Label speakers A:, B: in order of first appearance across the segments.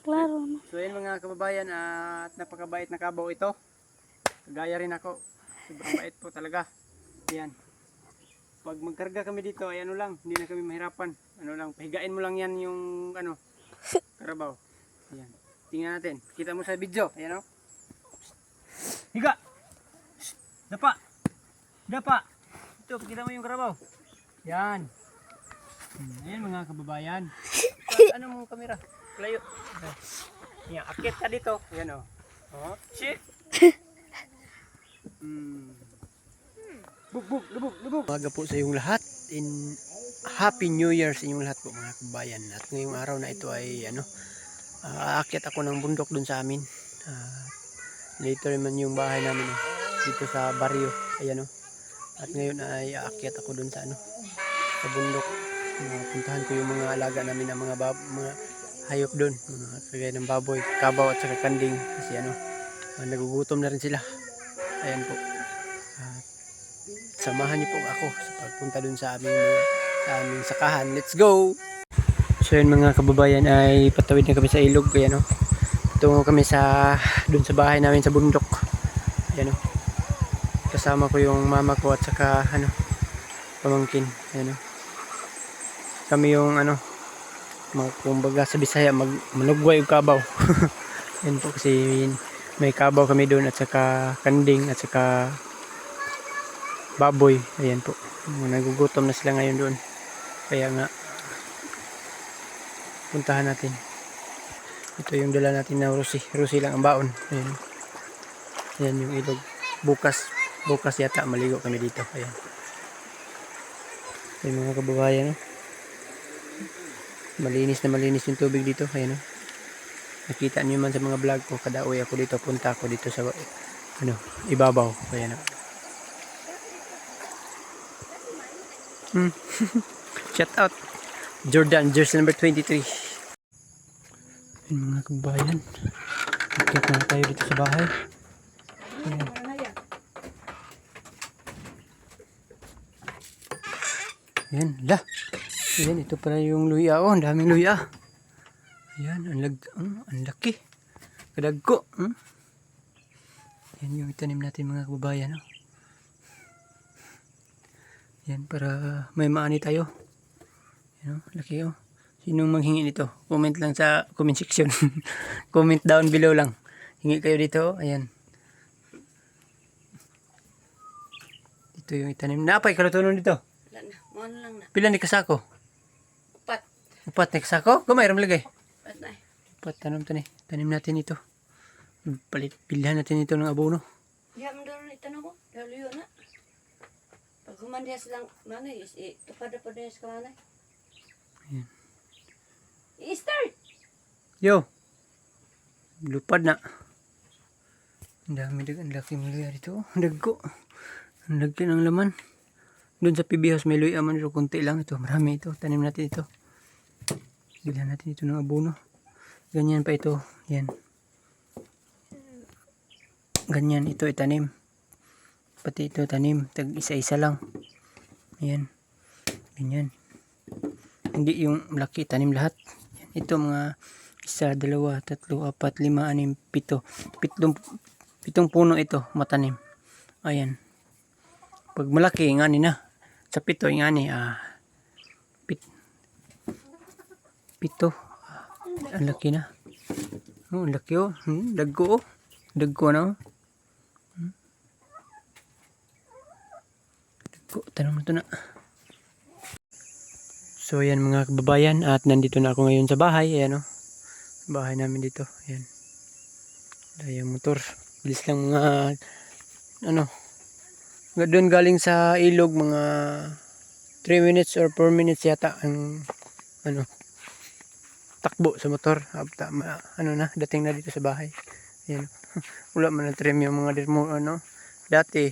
A: Klaro na.
B: So yun mga kababayan, at napakabait na kabaw ito. Kagaya rin ako. Sobrang bait po talaga. Yan. Pag magkarga kami dito ay ano lang, hindi na kami mahirapan. Ano lang, pahigain mo lang yan yung ano, karabaw. Ayan. Tingnan natin. Kita mo sa video. Ayan o. Higa! Dapa! Dapa! Ito, kita mo yung karabaw. Yan. Ayan mga kababayan. Ano mong kamera? Layo. Yan, akit ka dito. Ayan o. Oh, shit! Lubog. Umaga po sa iyong lahat. Happy New Year sa inyong lahat po mga kabayan. At ngayong araw na ito ay aakyat ako ng bundok dun sa amin. Dito naman yung bahay namin dito sa baryo. Ayan o. At ngayon ay aakyat ako dun sa sa bundok. Puntahan ko yung mga alaga namin ng mga hayop dun. Kagaya ng baboy, kabaw at saka kanding. Kasi nagugutom na rin sila. Ayan po. Samahan niyo po ako sa pagpunta dun sa aming sakahan. Let's go! So yun mga kababayan ay patawid na kami sa ilog. Ayan o. Tungo kami dun sa bahay namin sa bundok. Ayan o. Kasama ko yung mama ko at saka pamangkin. Ayan o. Kami yung kumbaga sa Bisaya manugway yung kabaw. Ayan po kasi may kabaw kami doon at saka kanding at saka baboy. Ayan po. Nagugutom na sila ngayon doon. Kaya nga puntahan natin. Ito yung dala natin na rusi. Rusi lang ang baon. Ayan. Ayan yung ilog. Bukas yata maligo kami dito. Ayan. Ayan mga kababayan. Malinis yung tubig dito. Ayan. Nakita niyo man sa mga vlog ko. Kada uwi ako dito. Punta ako dito sa ibabaw. Ayan. Shout out Jordan, jersey number 23. Ayan mga kabayan. Akit na tayo dito sa bahay. Ayan. Ayan, ayan, ito pala yung luya. Oh, ang daming luya. Ayan, ang laki. Kadagko. Ayan yung itanim natin mga kababayan. Ayan, para may maani tayo. Ayan, laki oh. Sinong manghingi nito? Comment lang sa comment section. Comment down below lang. Hingi kayo dito. Ayan. Ito yung itanim. Napay kalutunon dito.
A: Wala na. Mo lang na.
B: Pila ni kasako?
A: Upat
B: ni kasako? Gamay ram lagay.
A: Upat na.
B: Upat tanim natin ito. Bilhan natin ito ng abono.
A: Diya man daw na itanong ko. Daluyo na. Pag humandiya silang manay, tupada-pada niya sa manay.
B: Ayan.
A: I-start!
B: Yo! Lupad na. Ang dami ang laki ng luya dito. Ang dagko. Ang laki ng laman. Doon sa PB House may luya man ito. Kunti lang ito. Marami ito. Tanim natin ito. Bilhan natin ito ng abono. Ganyan pa ito. Yan. Ganyan ito itanim. Pati ito tanim. Tag isa-isa lang. Ayan. Ganyan. Hindi yung laki tanim lahat. Yan. Ito mga 1, 2, 3, 4, 5, 6, 7. Pitong puno ito matanim. Ayan. Pag malaki ingani na. Sa 7 ingani 7. Ang laki na. Oh, ang laki oh. Dagko oh. Dagko na oh. Tanong na ito na. So ayan mga kababayan, at nandito na ako ngayon sa bahay. Ayan o. Bahay namin dito. Ayan. Dayang motor. Bilis lang mga doon galing sa ilog mga 3 minutes or 4 minutes yata ang takbo sa motor. Dating na dito sa bahay. Ayan. Wala man na trim yung mga dati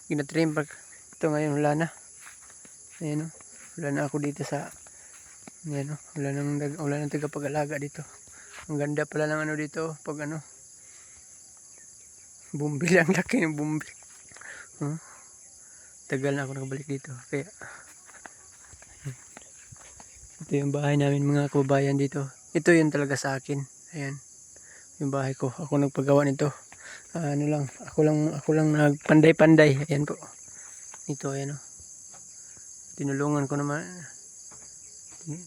B: ginatrim pag ito ngayon wala na. Ayan o. Wala na ako dito sa wala nang tagapag-alaga dito. Ang ganda pala ng dito pag bumbil, ang laki ng bumbil. Tagal na ako nakabalik dito. Kaya ito yung bahay namin mga kababayan dito. Ito yun talaga sa akin. Ayan. Yung bahay ko. Ako nagpagawa nito. Ako lang nagpanday-panday. Ayan po. Ito, ayan o. Tinulungan ko naman.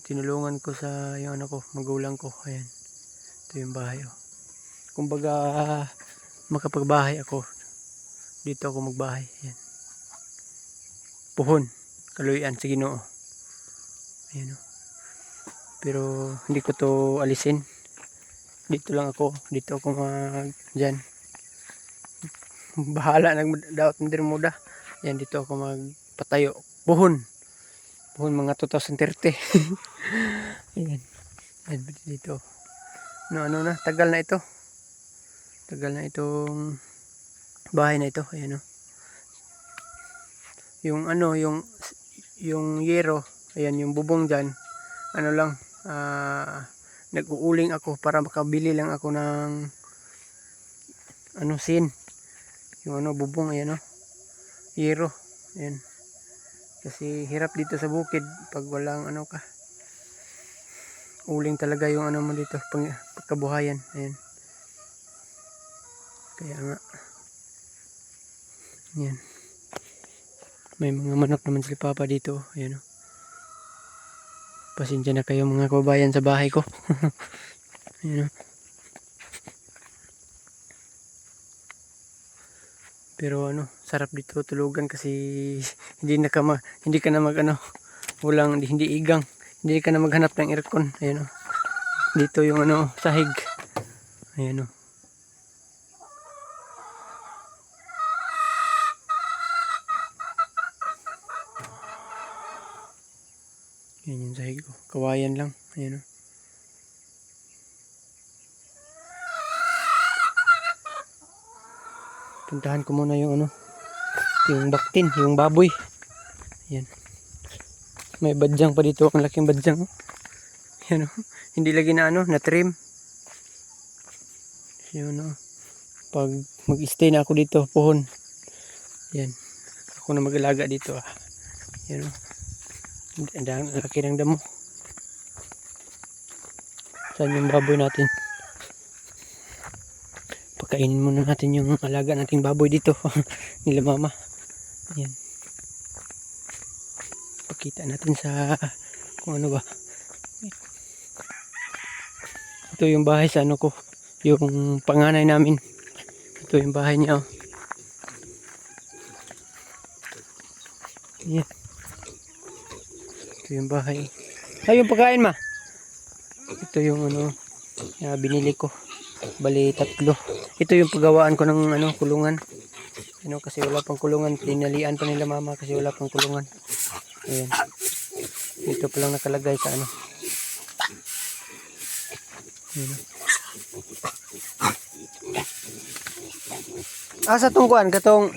B: Tinulungan ko sa yung ano ko, magulang ko. Ayan. Ito yung bahay o. Kumbaga, makapagbahay ako. Dito ako magbahay. Ayan. Puhon. Kaluyan sa Ginoo. Ayan o. Pero hindi ko to alisin. Dito lang ako. Dito ako dyan. Bahala nagdaot ng muda. Ayan, dito ako magpatayo. Puhon mga 2030. Ayan. Ayan dito. Ano na, tagal na ito. Tagal na itong bahay na ito. Ayan o. Yung yero, ayan yung bubong dyan. Ano lang, nag-uuling ako para makabili lang ako ng sin. Yung bubong, ayan o. Yero. Ayan. Kasi hirap dito sa bukid pag walang ka. Uling talaga yung mo dito, pagkabuhayan. Ayan. Kaya nga. Ayan. May mga manok naman sila papa dito. Ayan o. Pasensya na kayo mga kababayan sa bahay ko. Ayan o. Pero sarap dito tulugan kasi hindi ka na hindi igang. Hindi ka na maghanap ng aircon. Ayan o. Dito yung sahig. Ayan o. Yan yung sahig ko. Kawayan lang. Ayan o. Puntahan ko muna yung yung baktin, yung baboy. Ayan. May badyang pa dito. Ang laking badyang. Ayan o. Hindi lagi na na trim. Yun o. Pag mag-stay na ako dito, puhon. Ayan. Ako na mag-alaga dito. Ayan o. Ang laki ng damo. Saan yung baboy natin? Pagkainin muna natin yung alaga nating baboy dito. Nila mama. Ayan. Pakita natin sa kung ano ba. Ito yung bahay sa ko. Yung panganay namin. Ito yung bahay niya. Ayan. Ito yung bahay. Ay, yung pagkain ma. Ito yung binili ko. Bali 3. Ito yung paggawaan ko ng kulungan. Kasi wala pang kulungan. Tinalian pa nila mama kasi wala pang kulungan. Ayan. Dito pa lang nakalagay sa Ayan. Asa tong kuan katong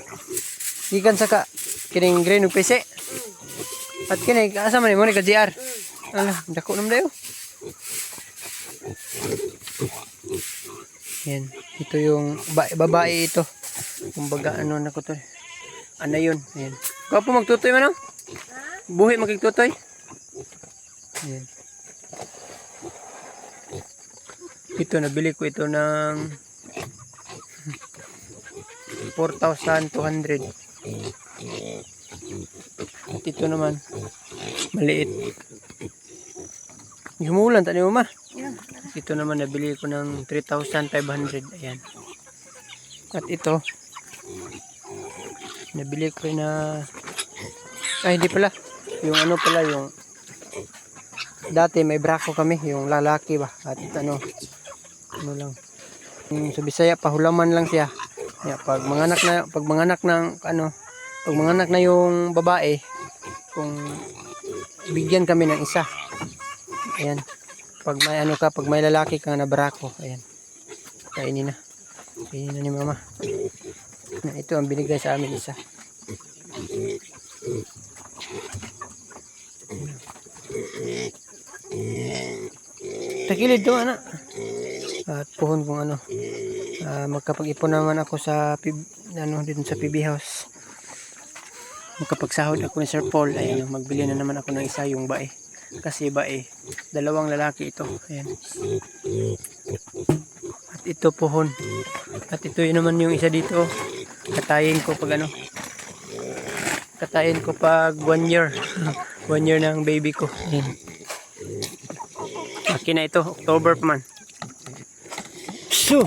B: gikan sa kining green ug pese. At kini asa man mo ni ka GR. Ala, dako nam dayo. Yan, ito yung babae ito. Kumbaga na ko to. Ano yun? Ayan. Kau po magtutoy man no? Buhi magtutoy. Ayan. Ito nabili ko ito ng 4,200. At ito naman maliit. Humulan tani mo ma. Ito naman nabili ko ng 3,500. Ayan. At ito nabili ko na hindi pala. Yung pala yung dati may brako kami, yung lalaki ba. At lang. Yung sa Bisaya pahulaman lang siya. Yeah, pag manganak na yung babae, kung bigyan kami ng isa. Ayan. Pag may pag may lalaki kang nabarako, ayan. Kainin na ni mama. Ito ang binigay sa amin isa. Takilid to anak. At puhon kung magkapag-ipon naman ako sa din sa PB house. Magkapagsahod ako ni Sir Paul, ayan, magbili na naman ako ng isa yung bae. Kasi iba eh, dalawang lalaki ito. Ayan. At ito pohon. At ito yun naman yung isa dito. Katayin ko pag ano. Katayin ko pag 1 year. 1 year ng baby ko. Ayan. Laki na ito. October pa man. So,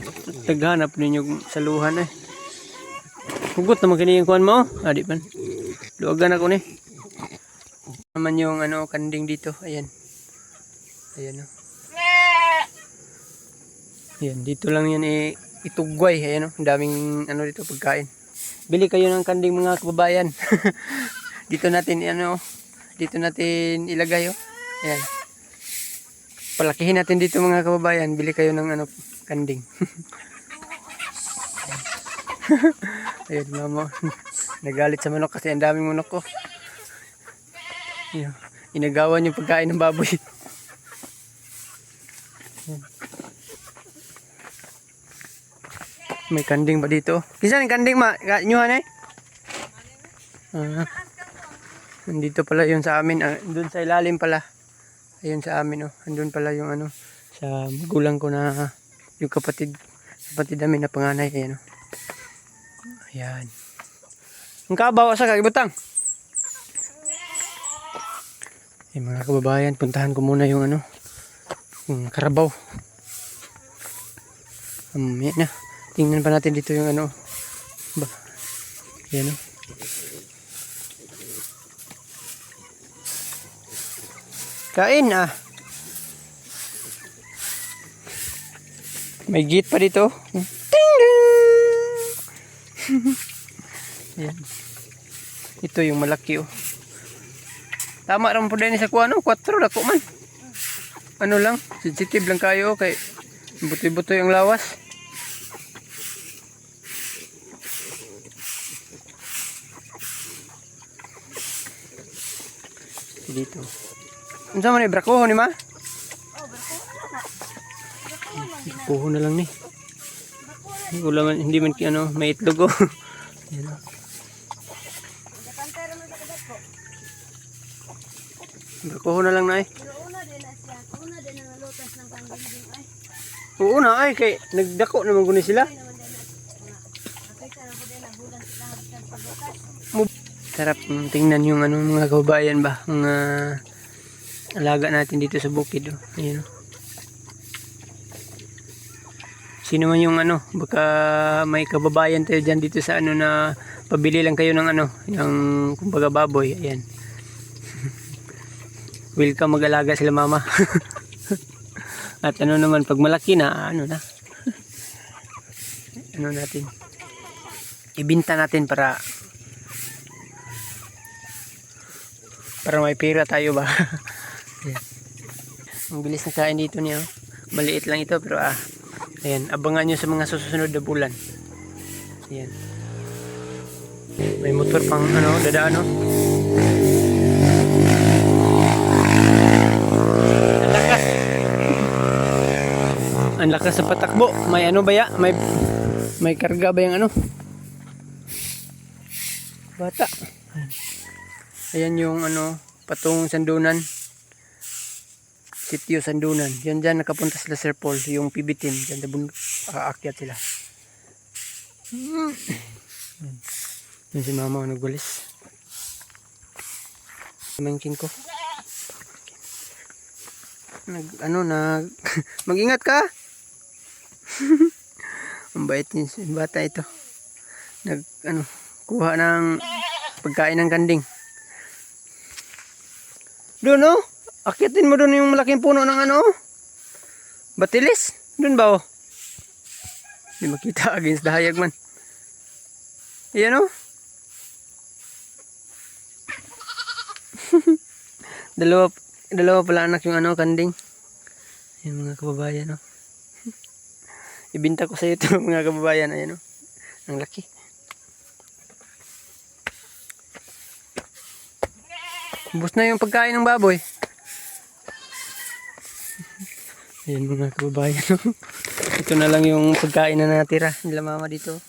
B: taghanap ninyo saluhan eh. Hugot naman kini yung kuhan mo. Adi man. Luagan ako ni. Naman yung ano kanding dito. Ayan. Ayan o. Ayan. Dito lang yan eh. Itugway. Ayan o. Ang daming ano dito pagkain. Bili kayo ng kanding mga kababayan. Dito natin ano. Dito natin ilagay o. Ayan. Palakihin natin dito mga kababayan. Bili kayo ng ano kanding. Ayan mama. Nagalit sa manok kasi ang daming manok ko. Ayan. Inagawan yung pagkain ng baboy. Ayan. May kanding ba dito? Kisan yung kanding ma? Nyuhan eh? Nandito pala yun sa amin. Doon sa ilalim pala. Ayun sa amin oh. Andun pala yung ano. Sa magulang ko na yung kapatid namin na panganay. Ayan oh. Ayan. Ang kabaw sa kagibutang. Eh mga kababayan, puntahan ko muna yung ano. Yung karabaw. Yan na. Tingnan pa natin dito yung ano. Ayan oh. Kain ah. May gate pa dito. Ting Ayan. Ito yung malaki oh. Tama rin po din sa kuha no. 4 dako man. Ano lang. Sensitive lang kayo kay buti-buti yung lawas. Dito. Unsa man ni brakoho ni ma? Puho na lang ni. Hindi man ano, may itlog oh. Yan. Brakoho na lang na eh. Oo na ay kay nagdako naman guni sila. Sarap tingnan yung ano mga kababayan ba, mga alaga natin dito sa bukid oh. Ayun oh. Sino man yung ano, baka may kababayan tayo dyan dito sa ano na pabili lang kayo ng ano, yung kumbaga baboy, ayan. Welcome mag-alaga sila mama. At ano naman, pag malaki na, ano na, ano natin, ibinta natin para may pera tayo ba. Ang bilis na kain dito niya, maliit lang ito pero ayan, abangan nyo sa mga susunod na bulan. Ayan. May motor pang ano, dadaan no. Ang lakas. Ang lakas sa patakbo. May ano ba ya? May karga ba yung ano? Bata. Ayan yung ano, patungong Sandunan. Sitio Sandunan. Yan dyan nakapunta sila Sir Paul. Yung PB team. Dyan aakyat sila. Yan si mama nagwalis. Mangkin ko. Mag-ingat ka. Ang bait niya si bata ito. Kuha ng pagkain ng kanding. Doon oh. Akyatin mo doon yung malaking puno ng ano. Batilis. Doon ba oh. Hindi makita against the hayag man. Ayan oh. dalawa pala anak yung ano kanding. Ayan mga kababayan oh. Ibinta ko sa iyo ito mga kababayan. Ayan oh. Ang laki. Ubus na yung pagkain ng baboy. Ayan mga kababayan. Ito na lang yung pagkain na natira nila mama dito.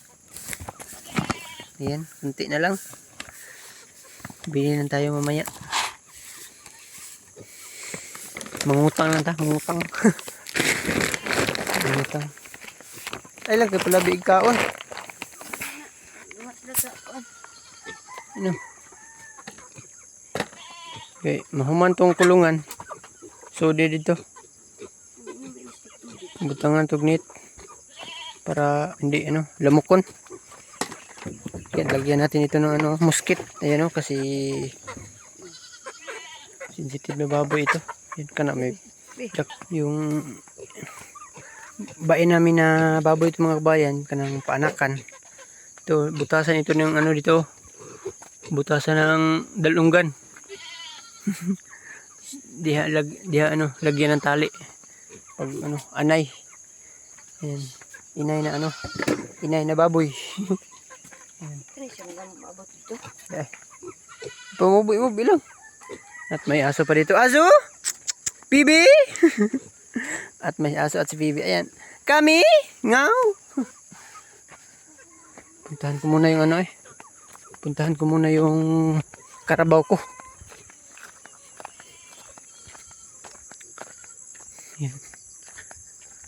B: Ayan, kunti na lang. Bili na tayo mamaya. Mangutang lang ta, mangutang. Mangutang. Ay lang kay pala biig kaon.
A: Lumat sila sa kuan.
B: Ano? Okay, mahuman tong kulungan. So dito. Butangan tugnit para hindi lamukon. Kaya lagyan natin ito ng musket. Ayan kasi sensitive na baboy ito. Yan kana may yung bain namin na baboy ito mga kabayan kanang paanakan. Ito butasan ito ng dito. Butasan ng dalunggan. diha lagyan ng tali. Pag anay. Ayan. Inay na baboy.
A: Kaya siya lang maabot dito.
B: Pamuboy mo bilang. At may aso pa dito. Aso? Bibi? At may aso at si Bibi. Ayan. Kami? Ngaw? Puntahan ko muna yung Puntahan ko muna yung karabaw ko. Ayan.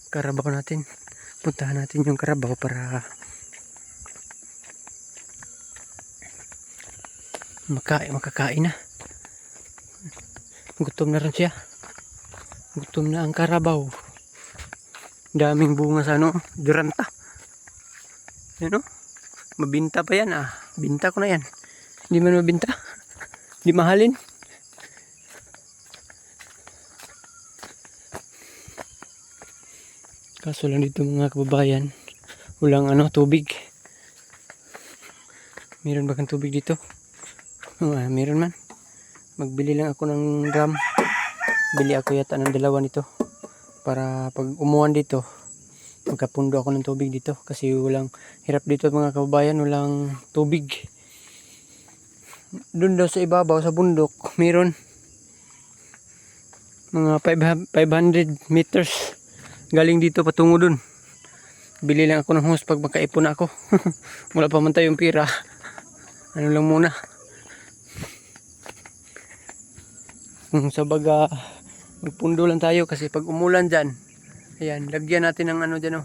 B: Karabaw natin. Puntahan natin yung karabaw para makakain na. Gutom na rin siya. Gutom na ang karabaw. Daming bunga sa duranta. Yan mabinta pa yan Binta ko na yan. Hindi man mabinta. Hindi mahalin. Kaso lang dito mga kababayan, walang tubig. Meron ba kang tubig dito? Meron man. Magbili lang ako ng drum. Bili ako yata ng 2 nito. Para pag umuwan dito, magkapundo ako ng tubig dito. Kasi walang hirap dito mga kababayan, walang tubig. Doon daw sa ibabaw, sa bundok, meron mga 500 meters. Galing dito patungo dun. Bili lang ako ng hose pag makaipon ako. Wala pa man tayong pira. Lang muna. Sa baga, magpundo lang tayo kasi pag umulan dyan, ayan, lagyan natin ng dyan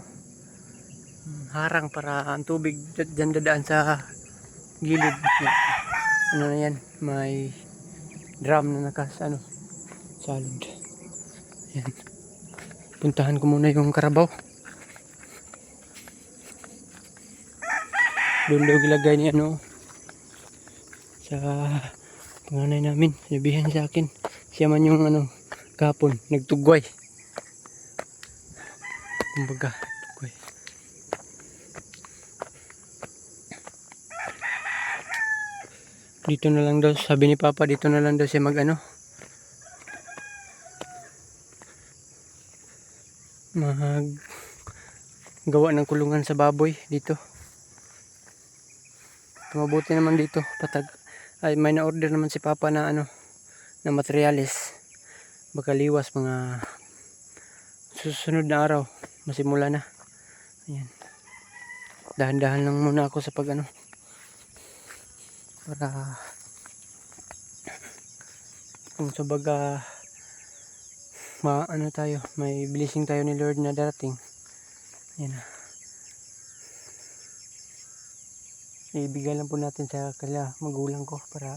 B: harang para ang tubig dyan dadaan sa gilid. Na yan, may drum na salud. Ayan. Puntahan ko muna yung karabaw. Doon daw gilagay niya sa panganay namin. Sabihan sa akin. Siya man yung kahapon nagtugway. Kumbaga, tugway. Dito na lang daw, sabi ni Papa, dito na lang daw siya gawa ng kulungan sa baboy dito. Mabuti naman dito, patag. Ay may na-order naman si Papa na na materyales. Baka liwas mga susunod na araw, masimula na. Ayan. Dahan-dahan lang muna ako sa para kung sa baga tayo, may blessing tayo ni Lord na darating. Ayan na. Ibigay lang po natin sa magulang ko para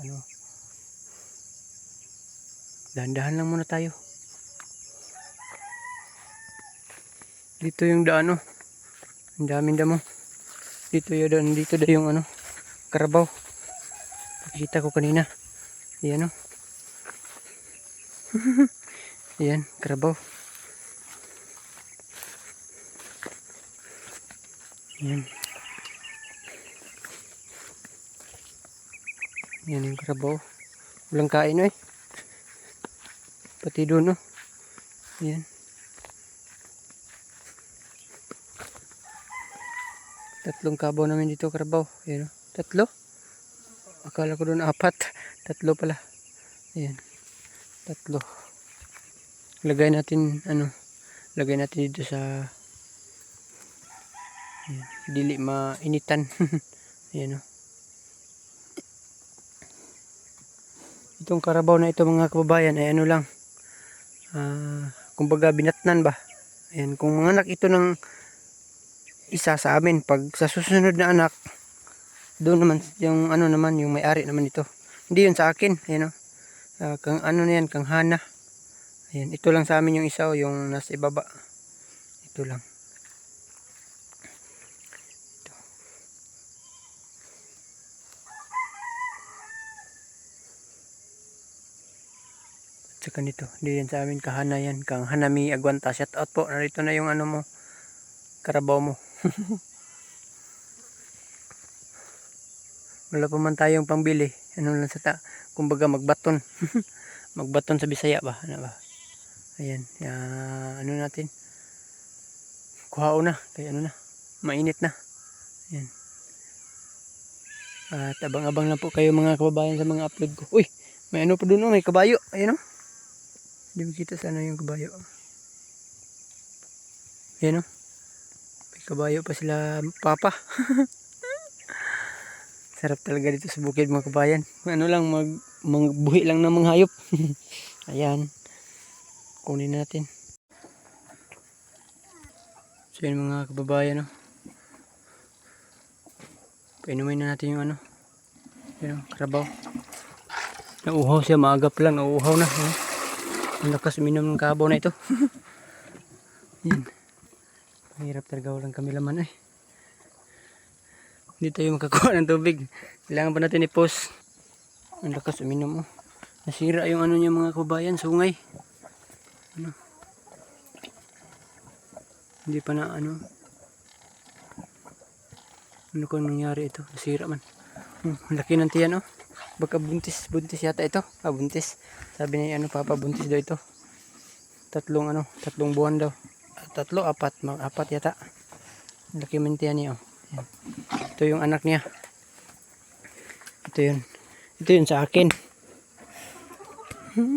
B: dahan-dahan lang muna tayo. Dito yung daan ang daming damo. Dito yung karabaw. Nakita ko kanina. Ayan Ayan, karabaw. Ayan. Yan yung karabaw. Walang kain pati doon Ayan. Tatlong kabaw namin dito karabaw. Ayan Tatlo? Akala ko doon 4. Tatlo pala. Ayan. Tatlo. Lagay natin dito sa ayan, dili mainitan. Ayan Itong karabaw na ito mga kababayan ay lang kumbaga binatnan ba. Ayan, kung manganak ito ng isa sa amin, pag sa susunod na anak, doon naman yung ano naman, yung may-ari naman ito. Hindi yun sa akin, ayan o. Kang ano na yan, kang hana. Ayan, ito lang sa amin yung isa o, yung nasa ibaba. Ito lang. Ito. At saka nito, hindi yan sa amin, kahana yan, kang Hanami Aguanta. Shout out po, narito na yung ano mo, karabaw mo. Wala pa man tayong pangbili. Ano lang sa kumbaga magbaton. Magbaton sa Bisaya ba? Ano ba? Ayan. Ano natin? Kuhao na. Kaya ano na. Mainit na. Ayan. At abang-abang lang po kayo mga kababayan sa mga upload ko. Uy! May ano pa doon oh. May kabayo. Ayan oh. Hindi mo kita sana yung kabayo. Ayan oh. May kabayo pa sila papa. Sarap talaga dito sa bukid mga kabayan. Ano lang, magbuhi lang ng mga hayop. Ayan. Kunin natin. So yun mga kababayan. No? Painumin na natin yung ano. Yun, karabaw. Nauuhaw siya, maagap lang. Nauuhaw na. Ang lakas uminom ng kabaw na ito. Yan. Mahirap talaga, walang kami laman eh. Hindi tayo makakuha ng tubig. Kailangan pa natin i-post. Ang lakas uminom oh. Nasira yung ano niya mga kabayan, sungay. Ano? Hindi pa na ano. Ano kung nangyari ito? Nasira man. Ang laki ng tiyan oh. Baka buntis yata ito. Buntis. Sabi niya ano, papa buntis daw ito. Tatlong buwan daw. 4 yata. Ang laki ng tiyan niya oh. Yan. Ito yung anak niya. Ito yun sa akin.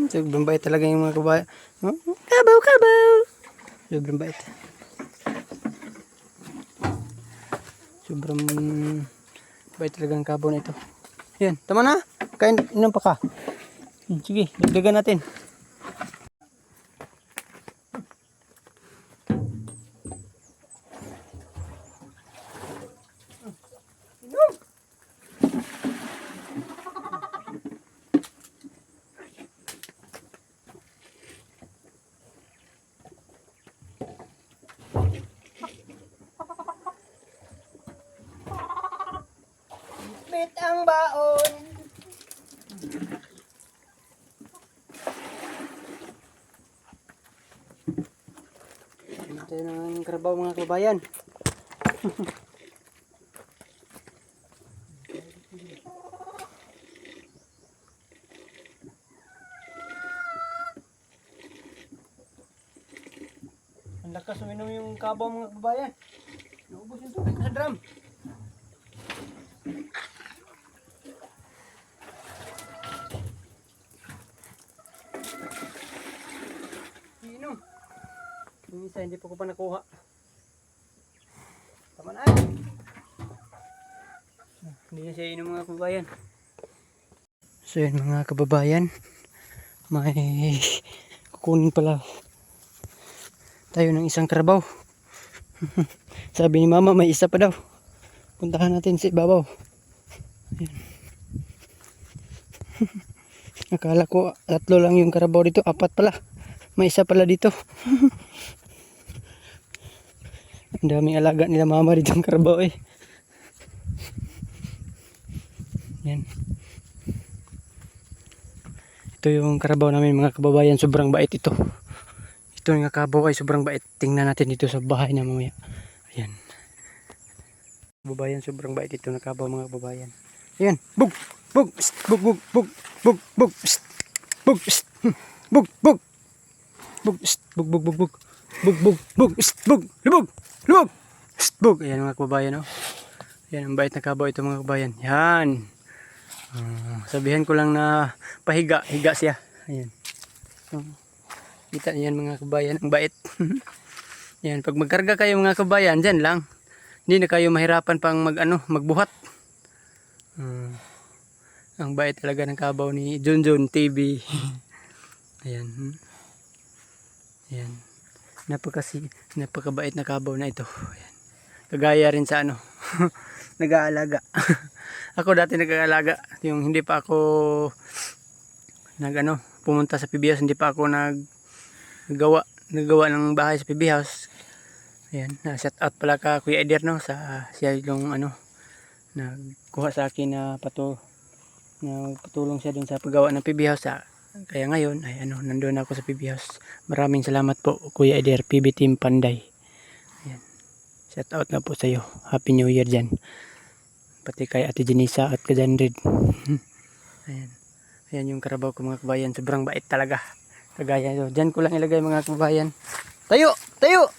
B: Sobrang bait talaga yung mga kabayan. Kabaw. Sobrang bait. Sobrang bait talaga ang kabaw na ito. Yan, tama na. Kain, inom pa ka. Sige, dagdagan natin. Bit ang baon. Ito ng karabaw mga kabayan. Ang lakas uminom yung kabaw mga kabayan. Naubos yung tubig sa drum. Inom. Yung isa hindi pa ko pa nakuha. Tama na. Hindi na siya inom mga kababayan. So yun mga kababayan. May kukunin pala tayo ng isang karabaw. Sabi ni mama may isa pa daw. Puntahan natin si ibabaw. Akala ko 3 lang yung karabaw dito, 4 pala. May isa pala dito. Ang daming alaga nila mama dito ang karabaw eh. Yan. Ito yung karabaw namin mga kababayan, sobrang bait ito. Ito yung karabaw ay sobrang bait. Tingnan natin dito sa bahay na mamaya. Ayan. Kababayan, sobrang bait ito na karabaw mga kababayan. Ayan. Bug! Bug! Psst, bug! Bug! Bug! Bug! Bug! Psst, bug! Psst, bug! Bug! Bug! Psst, bug! Bug! Bug! Bug! Bug! Bug! Bug! Psst, bug! Lubog! Lubog! Psst, bug! Ayan mga kababayan oh. Ayan, ang bait na karabaw ito mga kababayan. Yan. Sabihan ko lang na pahiga, higa siya. Ayan. Kita niyan mga kabayan, ang bait. Yan, pag magkarga kayo mga kabayan, dyan lang. Hindi na kayo mahirapan pang magbuhat. Ang bait talaga ng kabaw ni Junjun TV. Ayan. Ayan. Napakabait na kabaw na ito. Ayan. Kagaya rin sa ano, nag-aalaga. Ako dati nag-aalaga, yung hindi pa ako pumunta sa PB House, hindi pa ako naggawa ng bahay sa PB House. Ayan, shout out pala ka Kuya Eder, no, siya yung nagkuha sa akin na patulong siya dun sa paggawa ng PB House. Kaya ngayon ay nandun ako sa PB House. Maraming salamat po Kuya Eder, PB Team Panday. Ayan. Shout out na po sa iyo. Happy New Year dyan. Pati kay Ate Jenisa at kay Janrid. Ayan. Ayan yung karabaw ko mga kabayan. Sobrang bait talaga. Kagaya ito. Dyan ko lang ilagay mga kabayan. Tayo! Tayo!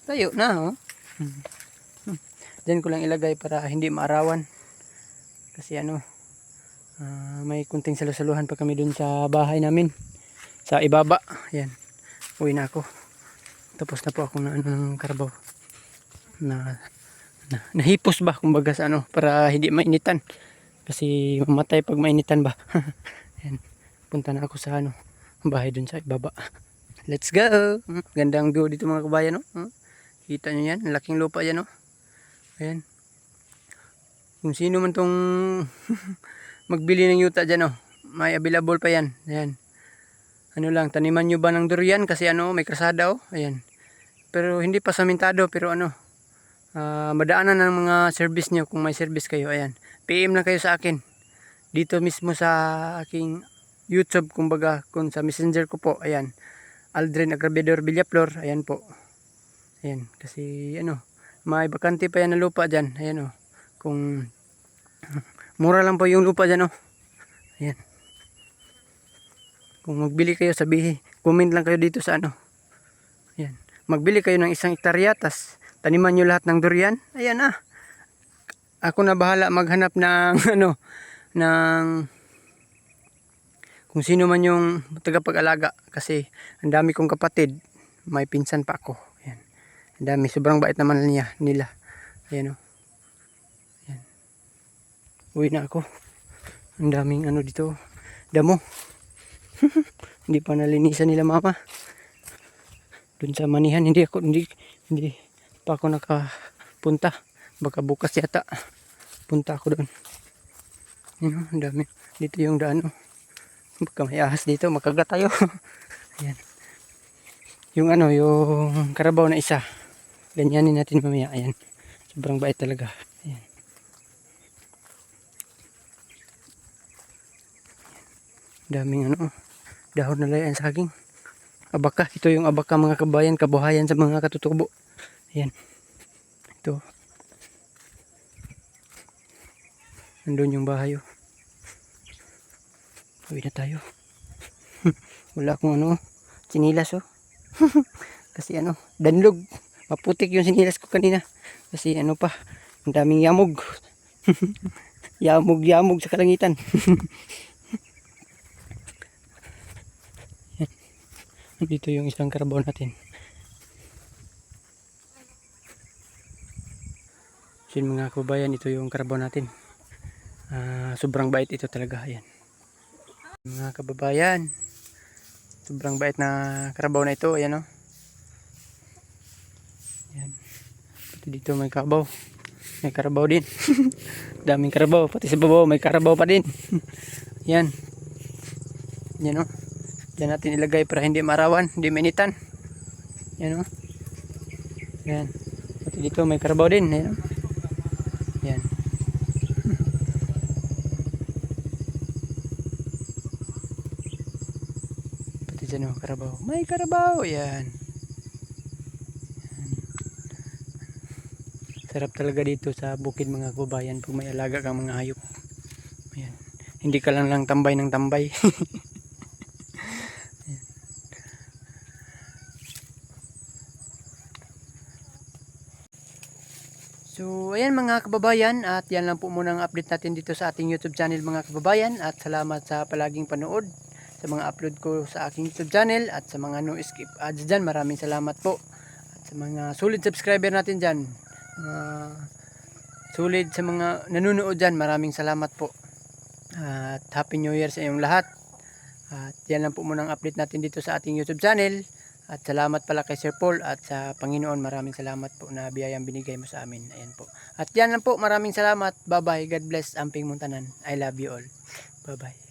B: Tayo na, oh. Dyan ko lang ilagay para hindi maarawan. Kasi may kunting salusaluhan pa kami dun sa bahay namin. Sa ibaba. Ayan. Uwi na ako. Tapos na po ako ng karabaw. Nahipos ba kumbaga sa para hindi mainitan. Kasi mamatay pag mainitan ba. Ayan. Punta na ako sa bahay dun sa ibaba. Let's go! Gandang view dito mga kabayan, no? Kita nyo yan, laking lupa yan, no? Ayan. Kung sino man tong magbili ng yuta dyan, no? May available pa yan. Ayan. Taniman nyo ba ng durian? Kasi may krasada, oh. Ayan. Pero hindi pa samintado, pero madaanan ng mga service nyo kung may service kayo. Ayan. PM lang kayo sa akin. Dito mismo sa aking YouTube, kumbaga, kung sa messenger ko po. Ayan. Aldrin Agravador Villaflor. Ayan po. Ayan. Kasi may bakante pa yan na lupa dyan. Ayan, oh. Kung mura lang po yung lupa dyan, oh. Ayan. Kung magbili kayo, comment lang kayo dito sa Ayan. Magbili kayo ng 1 hektarya, tas taniman nyo lahat ng durian. Ayan na. Ako na bahala maghanap ng ng kung sino man yung tagapag-alaga. Kasi ang dami kong kapatid. May pinsan pa ako. Ayan. Ang dami. Sobrang bait naman nila. Ayan, oh. Ayan. Uwi na ako. Ang daming dito. Damo. Hindi pa nalinisan nila mama. Doon sa manihan hindi pa ako nakapunta. Baka bukas yata punta ako doon. Ang dami. Dito yung daan, oh. Baka may ahas dito, makagat tayo. Ayan. Yung yung karabaw na isa. Ganyanin natin mamaya. Ayan. Sobrang bait talaga. Ayan. Daming dahon na layan saging. Abaka, ito yung abaka mga kabayan, kabuhayan sa mga katutubo. Ayan. Ito. Nandun yung bahay, oh. Uwi na tayo. Wala akong sinilas, oh. Kasi danlog. Maputik yung sinilas ko kanina. Kasi pa, ang daming yamog. Yamog sa kalangitan. Dito yung isang karabaw natin. So mga kabayan, ito yung karabaw natin. Sobrang bait ito talaga. Ayan. Mga kababayan, sobrang bait na karabaw na ito. Ayan, oh. Ayan. Pati dito may karabaw. May karabaw din. Daming karabaw. Pati sa babaw may karabaw pa din. Ayan. Ayan, oh. Diyan natin ilagay para hindi marawan, hindi mainitan. Ayan, oh. Ayan. Pati dito may karabaw din. Ayan, oh. Ayan. Pati dyan, oh, karabaw. May karabaw. Ayan. Ayan. Sarap talaga dito sa bukid mga kababayan pag may alaga kang mga hayop. Ayan. Hindi ka lang tambay ng tambay. So ayan mga kababayan, at yan lang po muna ang update natin dito sa ating YouTube channel mga kababayan, at salamat sa palaging panood sa mga upload ko sa aking YouTube channel, at sa mga no skip ads dyan, maraming salamat po. At sa mga solid subscriber natin dyan, solid sa mga nanonood dyan, maraming salamat po. At Happy New Year sa inyong lahat. At yan lang po muna ang update natin dito sa ating YouTube channel. At salamat pala kay Sir Paul at sa Panginoon, maraming salamat po na biyayang binigay mo sa amin. Ayan po. At yan lang po, maraming salamat. Bye-bye. God bless Amping Muntanan. I love you all. Bye-bye.